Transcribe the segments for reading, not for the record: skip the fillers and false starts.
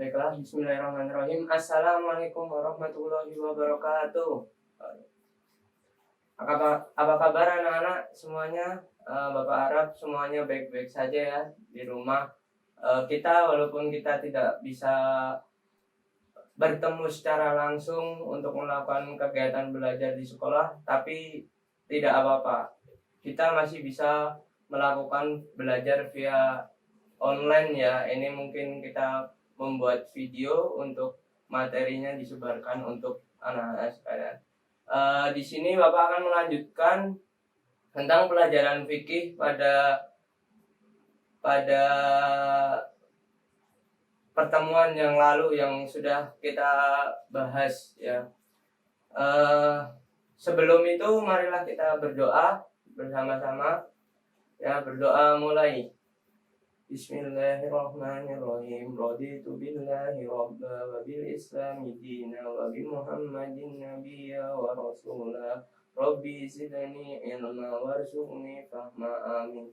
Baiklah, bismillahirrahmanirrahim. Assalamualaikum warahmatullahi wabarakatuh. Apa kabar anak-anak semuanya? Bapak Arab semuanya baik-baik saja ya di rumah. Walaupun kita tidak bisa bertemu secara langsung untuk melakukan kegiatan belajar di sekolah, tapi tidak apa-apa. Kita masih bisa melakukan belajar via online ya. Ini mungkin kita membuat video untuk materinya disebarkan untuk anak-anak sekalian. Di sini Bapak akan melanjutkan tentang pelajaran fikih pada pertemuan yang lalu yang sudah kita bahas ya. Sebelum itu marilah kita berdoa bersama-sama ya. Berdoa mulai. Bismillahirrahmanirrahim. Raditu billahi rabba wa bil islami dina wa bi muhammadin nabiyya wa rasulah. Rabbi zidni ilma warzuqni fahma, amin.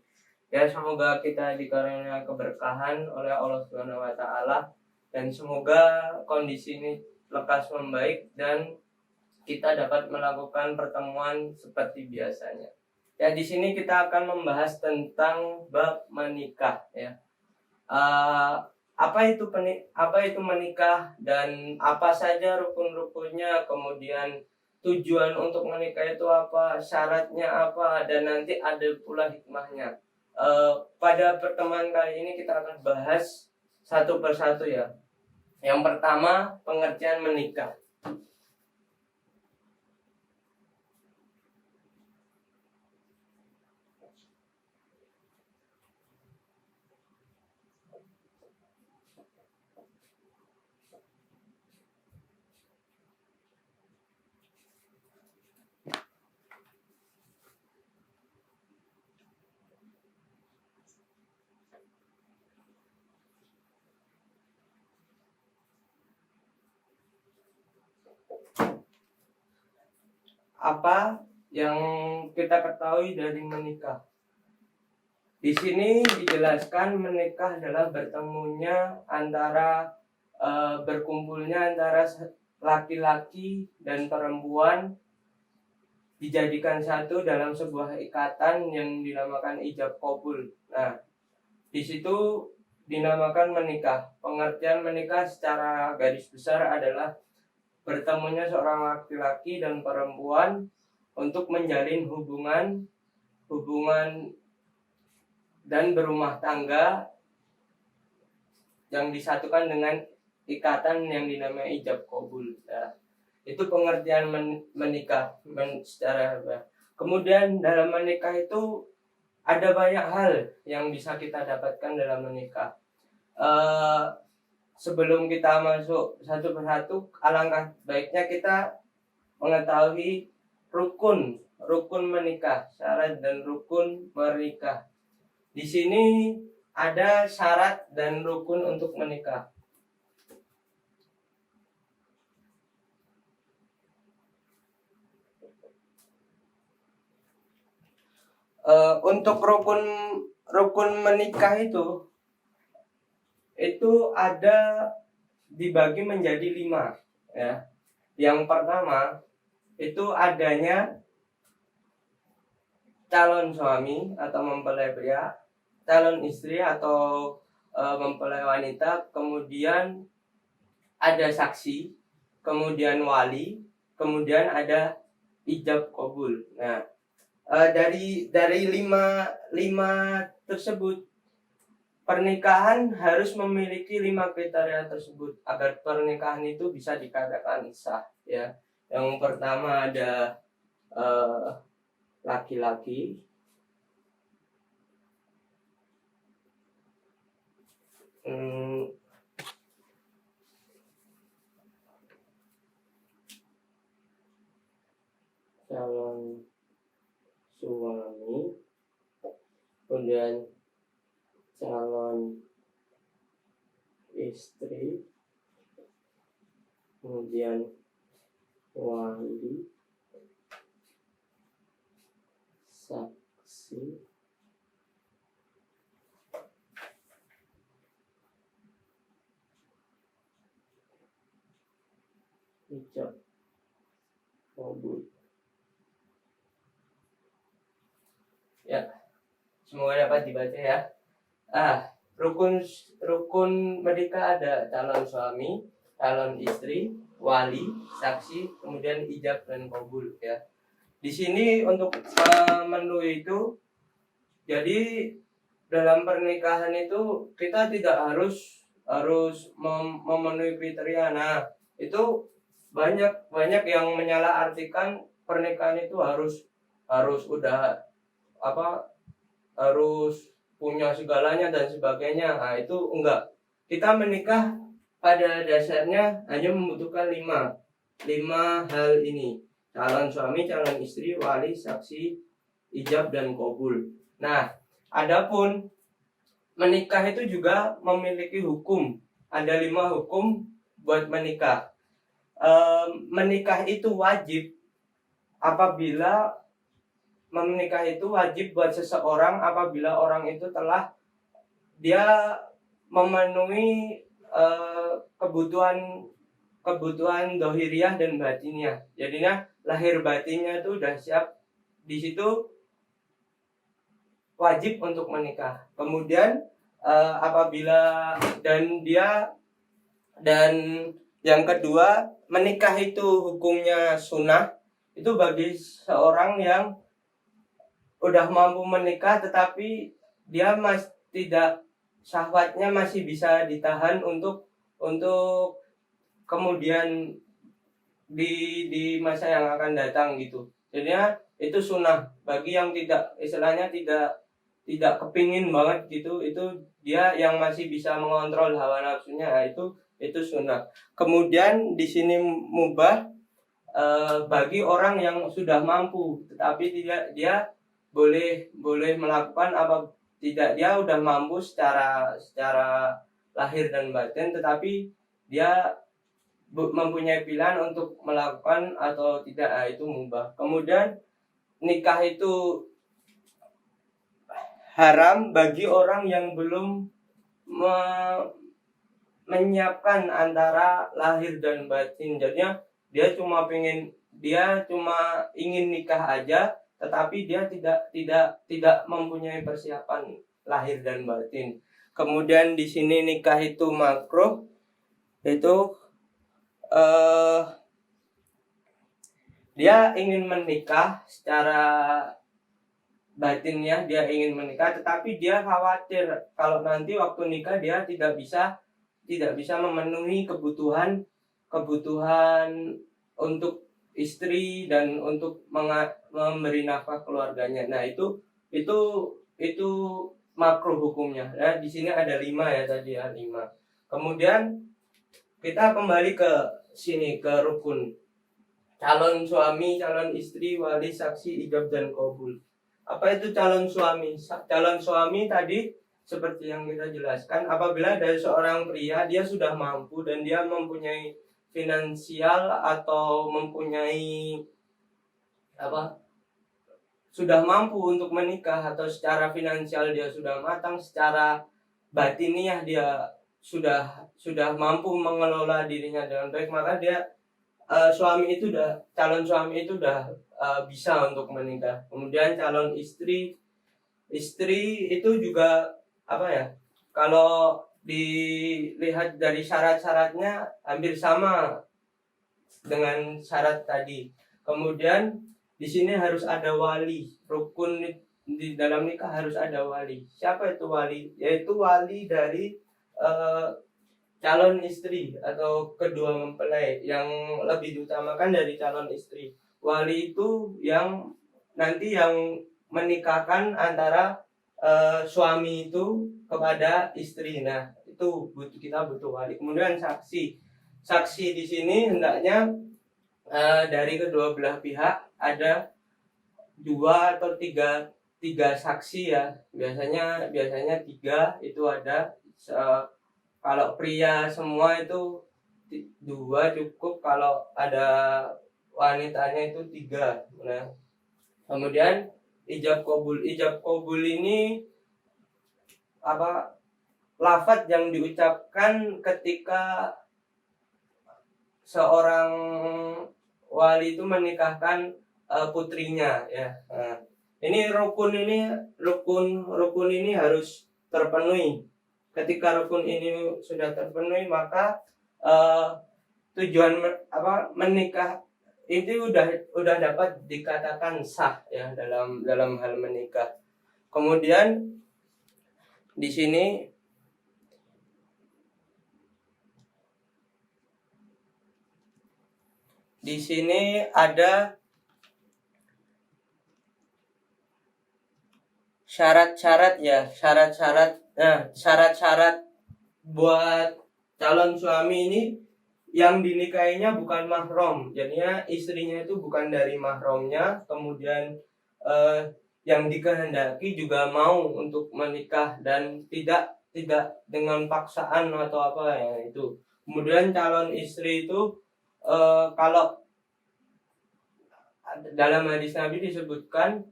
Ya, semoga kita dikaruniai keberkahan oleh Allah Subhanahu wa taala dan semoga kondisi ini lekas membaik dan kita dapat melakukan pertemuan seperti biasanya. Ya, di sini kita akan membahas tentang bab menikah ya. Apa itu menikah dan apa saja rukun-rukunnya, kemudian tujuan untuk menikah itu apa, syaratnya apa, dan nanti ada pula hikmahnya. Pada pertemuan kali ini kita akan bahas satu persatu ya. Yang pertama, pengertian menikah. Apa yang kita ketahui dari menikah? Di sini dijelaskan menikah adalah berkumpulnya antara laki-laki dan perempuan dijadikan satu dalam sebuah ikatan yang dinamakan ijab qabul. Nah, di situ dinamakan menikah. Pengertian menikah secara garis besar adalah bertemunya seorang laki-laki dan perempuan untuk menjalin hubungan dan berumah tangga yang disatukan dengan ikatan yang dinamai ijab qabul. Nah, itu pengertian menikah secara. Kemudian dalam menikah itu ada banyak hal yang bisa kita dapatkan dalam menikah. Sebelum kita masuk satu persatu, alangkah baiknya kita mengetahui rukun menikah, syarat dan rukun menikah. Di sini ada syarat dan rukun untuk menikah. Untuk rukun menikah itu ada dibagi menjadi 5 ya. Yang pertama itu adanya calon suami atau mempelai pria, calon istri atau mempelai wanita, kemudian ada saksi, kemudian wali, kemudian ada ijab qabul. Nah, dari 5 tersebut, pernikahan harus memiliki 5 kriteria tersebut agar pernikahan itu bisa dikatakan sah ya. Yang pertama ada laki-laki, calon suami, kemudian calon istri, kemudian wali, saksi, ijab kabul. Ya, semoga dapat dibaca ya. Rukun rukun menikah ada calon suami, calon istri, wali, saksi, kemudian ijab dan kabul ya. Di sini untuk memenuhi itu, jadi dalam pernikahan itu kita tidak harus memenuhi kriteria. Nah, itu banyak yang menyalahartikan pernikahan itu harus udah harus punya segalanya dan sebagainya. Nah, itu enggak. Kita menikah pada dasarnya hanya membutuhkan lima hal ini: calon suami, calon istri, wali, saksi, ijab dan kabul. Nah, adapun menikah itu juga memiliki hukum. Ada 5 hukum buat menikah. Menikah itu wajib apabila menikah itu wajib buat seseorang apabila orang itu telah dia memenuhi kebutuhan dohiriyah dan batiniah. Jadinya lahir batinnya itu udah siap, di situ wajib untuk menikah. Kemudian apabila dan yang kedua, menikah itu hukumnya sunnah. Itu bagi seorang yang udah mampu menikah tetapi dia tidak, syahwatnya masih bisa ditahan untuk kemudian di masa yang akan datang gitu. Jadinya itu sunnah bagi yang istilahnya tidak kepingin banget gitu, itu dia yang masih bisa mengontrol hawa nafsunya. Nah, itu sunnah. Kemudian di sini mubah bagi orang yang sudah mampu tetapi dia boleh melakukan dia udah mampu secara lahir dan batin, tetapi dia mempunyai pilihan untuk melakukan atau tidak. Nah, itu mubah. Kemudian nikah itu haram bagi orang yang belum menyiapkan antara lahir dan batin. Jadinya dia cuma ingin nikah aja, tetapi dia tidak mempunyai persiapan lahir dan batin. Kemudian di sini nikah itu makruh, itu dia ingin menikah secara batinnya, dia ingin menikah, tetapi dia khawatir kalau nanti waktu nikah dia tidak bisa memenuhi kebutuhan untuk istri dan untuk memberi nafkah keluarganya. Nah, itu makruh hukumnya. Nah, di sini ada 5 ya tadi ya, 5. Kemudian kita kembali ke sini, ke rukun calon suami, calon istri, wali, saksi, ijab dan kabul. Apa itu calon suami? Calon suami tadi seperti yang kita jelaskan, apabila dari seorang pria dia sudah mampu dan dia mempunyai finansial atau mempunyai sudah mampu untuk menikah, atau secara finansial dia sudah matang, secara batiniah dia sudah mampu mengelola dirinya dengan baik, maka dia calon suami itu udah bisa untuk menikah. Kemudian calon istri itu juga kalau dilihat dari syarat-syaratnya hampir sama dengan syarat tadi. Kemudian di sini harus ada wali. Rukun di dalam nikah harus ada wali. Siapa itu wali? Yaitu wali dari calon istri atau kedua mempelai, yang lebih diutamakan dari calon istri. Wali itu yang nanti yang menikahkan antara suami itu kepada istri. Nah, itu kita butuh wali. Kemudian saksi di sini hendaknya dari kedua belah pihak ada 2 atau 3 saksi ya. Biasanya 3 itu ada. Kalau pria semua itu 2 cukup, kalau ada wanitanya itu 3. Nah, kemudian ijab kabul ini lafaz yang diucapkan ketika seorang wali itu menikahkan putrinya ya. Nah, ini rukun ini harus terpenuhi. Ketika rukun ini sudah terpenuhi, maka tujuan menikah itu udah dapat dikatakan sah ya dalam hal menikah. Kemudian di sini ada syarat-syarat ya, syarat-syarat buat calon suami ini yang dinikahinya bukan mahram. Jadinya istrinya itu bukan dari mahramnya, kemudian yang dikehendaki juga mau untuk menikah dan tidak dengan paksaan atau apa ya itu. Kemudian calon istri itu kalau dalam hadis Nabi disebutkan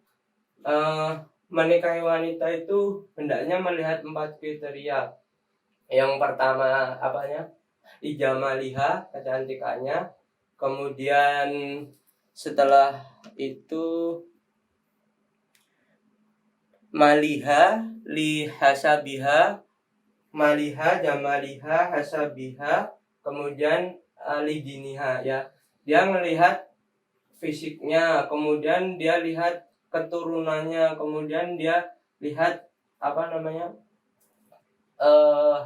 menikahi wanita itu hendaknya melihat 4 kriteria. Yang pertama ijamaliha, kecantikannya. Kemudian setelah itu maliha li hasabiha, maliha jamaliha hasabiha, kemudian li diniha ya. Dia melihat fisiknya, kemudian dia lihat keturunannya, kemudian dia lihat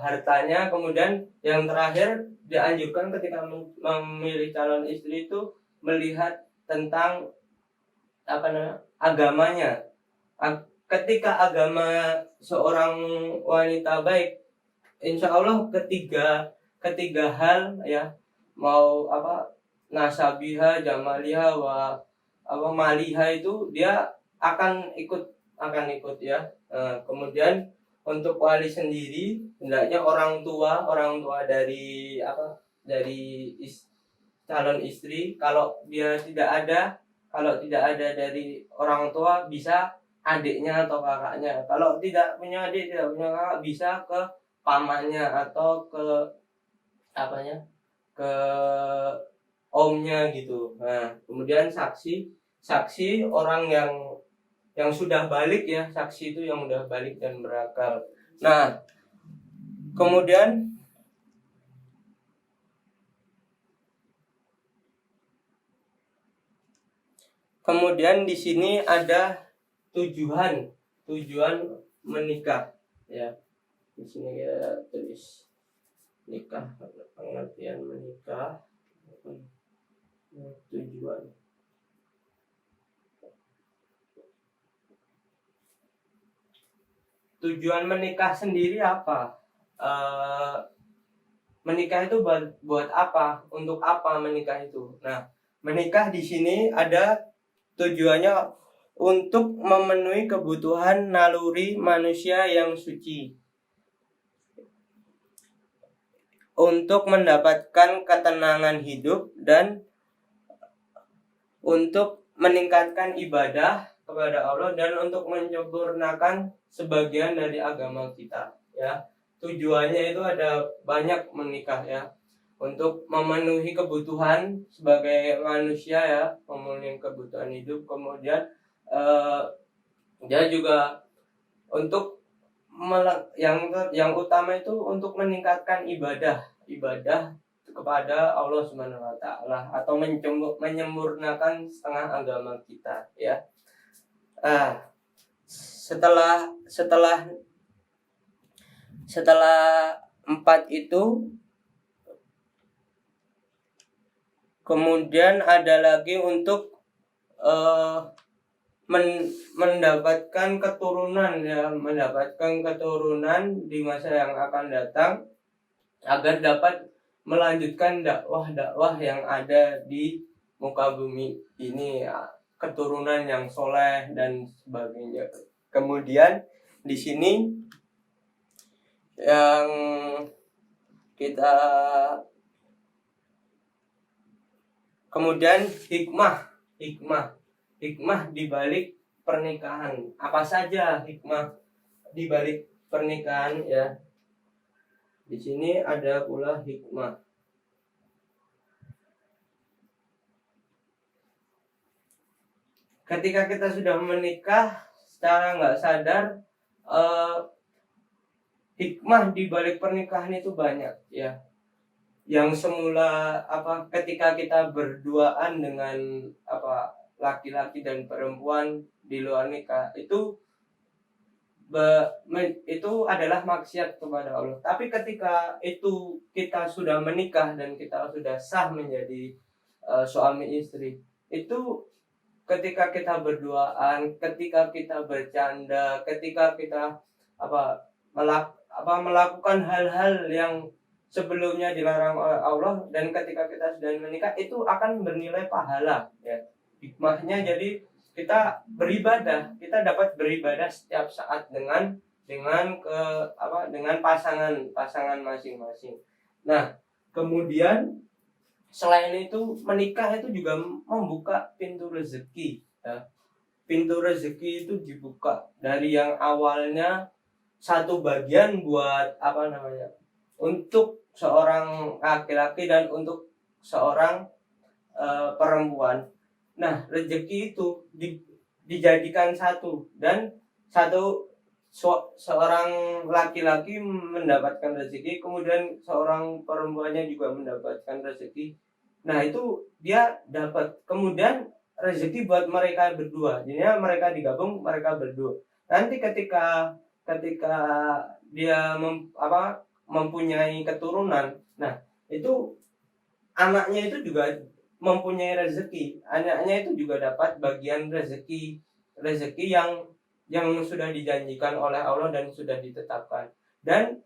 hartanya, kemudian yang terakhir dianjurkan ketika memilih calon istri itu melihat tentang agamanya. Ketika agama seorang wanita baik, insya Allah ketiga hal ya, mau nasabiha, jamaliha, maliha itu dia akan ikut ya. Kemudian untuk wali sendiri hendaknya orang tua dari calon istri. Kalau tidak ada dari orang tua, bisa adiknya atau kakaknya. Kalau tidak punya adik, tidak punya kakak, bisa ke pamannya atau ke ke omnya gitu. Nah, kemudian saksi orang yang sudah balik ya, saksi itu yang sudah balik dan berakal. Nah, kemudian di sini ada tujuan menikah ya. Di sini kita tulis nikah, pengertian menikah, tujuan menikah sendiri apa? Menikah itu buat apa? Untuk apa menikah itu? Nah, menikah di sini ada tujuannya untuk memenuhi kebutuhan naluri manusia yang suci, untuk mendapatkan ketenangan hidup, dan untuk meningkatkan ibadah kepada Allah, dan untuk menyempurnakan sebagian dari agama kita ya. Tujuannya itu ada banyak menikah ya, untuk memenuhi kebutuhan sebagai manusia ya, memenuhi kebutuhan hidup. Kemudian dia juga untuk yang utama itu untuk meningkatkan ibadah kepada Allah Subhanahu wa taala, atau menyempurnakan setengah agama kita ya. Setelah 4 itu, kemudian ada lagi untuk mendapatkan keturunan ya, di masa yang akan datang, agar dapat melanjutkan dakwah yang ada di muka bumi ini ya, keturunan yang soleh dan sebagainya. Kemudian di sini yang kita kemudian hikmah di balik pernikahan. Apa saja hikmah di balik pernikahan ya? Di sini ada pula hikmah. ketika kita sudah menikah secara nggak sadar, hikmah di balik pernikahan itu banyak ya. Yang semula ketika kita berduaan dengan laki-laki dan perempuan di luar nikah itu adalah maksiat kepada Allah. Tapi ketika itu kita sudah menikah dan kita sudah sah menjadi suami istri, itu ketika kita berduaan, ketika kita bercanda, ketika kita melakukan hal-hal yang sebelumnya dilarang oleh Allah, dan ketika kita sudah menikah itu akan bernilai pahala ya. Hikmahnya jadi kita beribadah, kita dapat beribadah setiap saat dengan pasangan masing-masing. Nah, kemudian selain itu menikah itu juga membuka pintu rezeki ya. Pintu rezeki itu dibuka dari yang awalnya satu bagian buat untuk seorang laki-laki dan untuk seorang perempuan. Nah, rezeki itu dijadikan satu, dan seorang laki-laki mendapatkan rezeki, kemudian seorang perempuannya juga mendapatkan rezeki. Nah, itu dia dapat, kemudian rezeki buat mereka berdua. Jadinya mereka digabung, mereka berdua. Nanti ketika dia mempunyai keturunan, nah itu anaknya itu juga mempunyai rezeki, anaknya itu juga dapat bagian rezeki yang sudah dijanjikan oleh Allah dan sudah ditetapkan. Dan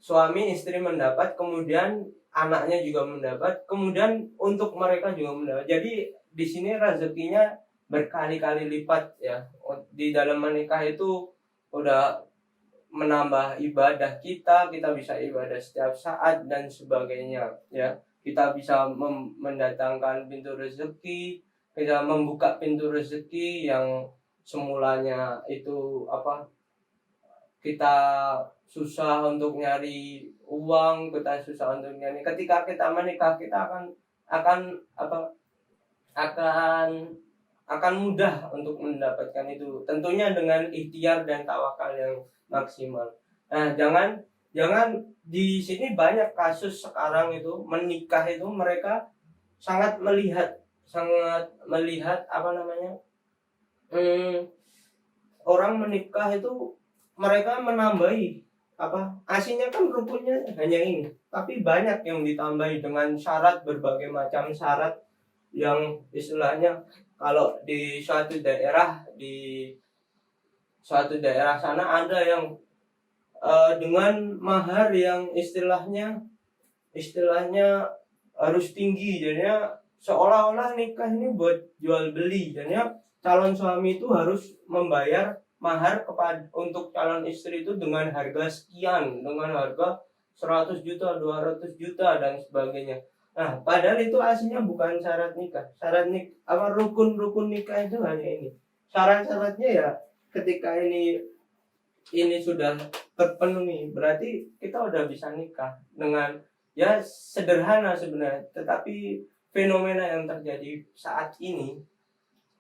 suami istri mendapat, kemudian anaknya juga mendapat, kemudian untuk mereka juga mendapat. Jadi di sini rezekinya berkali-kali lipat ya. Di dalam menikah itu udah menambah ibadah kita bisa ibadah setiap saat dan sebagainya ya. Kita bisa mendatangkan pintu rezeki, kita membuka pintu rezeki yang semulanya itu kita susah untuk nyari uang, kita susah untuk nyari. Ketika kita menikah, kita akan mudah untuk mendapatkan itu. Tentunya dengan ikhtiar dan tawakal yang maksimal. Nah, jangan di sini banyak kasus sekarang itu menikah itu mereka sangat melihat orang menikah itu mereka menambahi aslinya kan rukunnya hanya ini, tapi banyak yang ditambahi dengan syarat, berbagai macam syarat yang istilahnya kalau di suatu daerah sana ada yang dengan mahar yang istilahnya harus tinggi, jadinya seolah-olah nikah ini buat jual beli. Jadinya calon suami itu harus membayar mahar untuk calon istri itu dengan harga sekian, dengan harga 100 juta, 200 juta dan sebagainya. Nah, padahal itu aslinya bukan syarat nikah. Rukun nikah itu hanya ini. Syarat-syaratnya ya ketika ini sudah terpenuhi, berarti kita udah bisa nikah dengan ya sederhana sebenarnya. Tetapi fenomena yang terjadi saat ini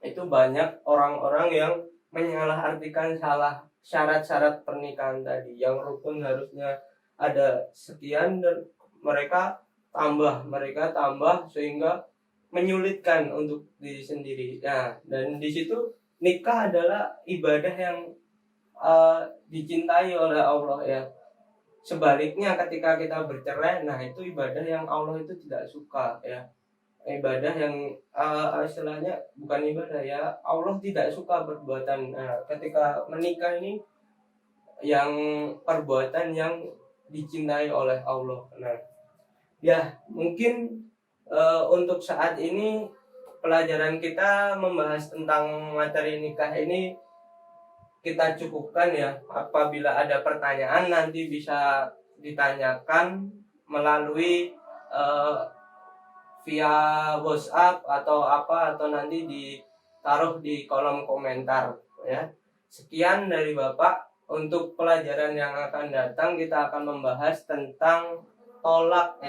itu banyak orang-orang yang menyalahartikan salah syarat-syarat pernikahan tadi. Yang rukun harusnya ada sekian dan mereka tambah sehingga menyulitkan untuk diri sendiri. Nah, dan di situ nikah adalah ibadah yang dicintai oleh Allah ya. Sebaliknya ketika kita bercerai, nah itu ibadah yang Allah itu tidak suka ya. Ibadah yang istilahnya bukan ibadah ya, Allah tidak suka perbuatan. Nah, ketika menikah ini yang perbuatan yang dicintai oleh Allah. Nah, ya mungkin untuk saat ini pelajaran kita membahas tentang materi nikah ini kita cukupkan ya. Apabila ada pertanyaan nanti bisa ditanyakan melalui via WhatsApp atau nanti ditaruh di kolom komentar ya. Sekian dari Bapak. Untuk pelajaran yang akan datang kita akan membahas tentang talak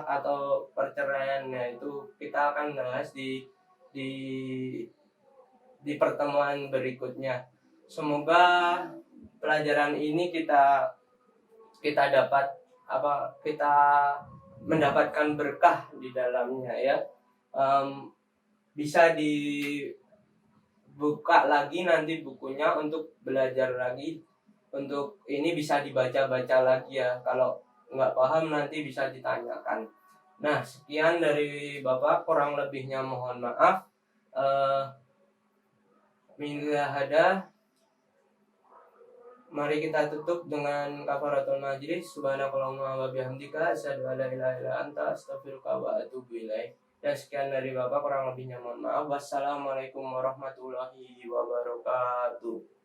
atau perceraian. Itu kita akan bahas di di pertemuan berikutnya. Semoga pelajaran ini kita dapat kita mendapatkan berkah di dalamnya ya. Bisa dibuka lagi nanti bukunya untuk belajar lagi. Untuk ini bisa dibaca-baca lagi ya. Kalau nggak paham nanti bisa ditanyakan. Nah, sekian dari Bapak, kurang lebihnya mohon maaf. Mari kita tutup dengan kafaratul majlis. Subhanakallahumma wa bihamdika asyhadu an la ilaha illa anta astaghfiruka wa atubu ilaik. Dan sekian dari Bapak, kurang lebihnya mohon maaf. Wassalamualaikum warahmatullahi wabarakatuh.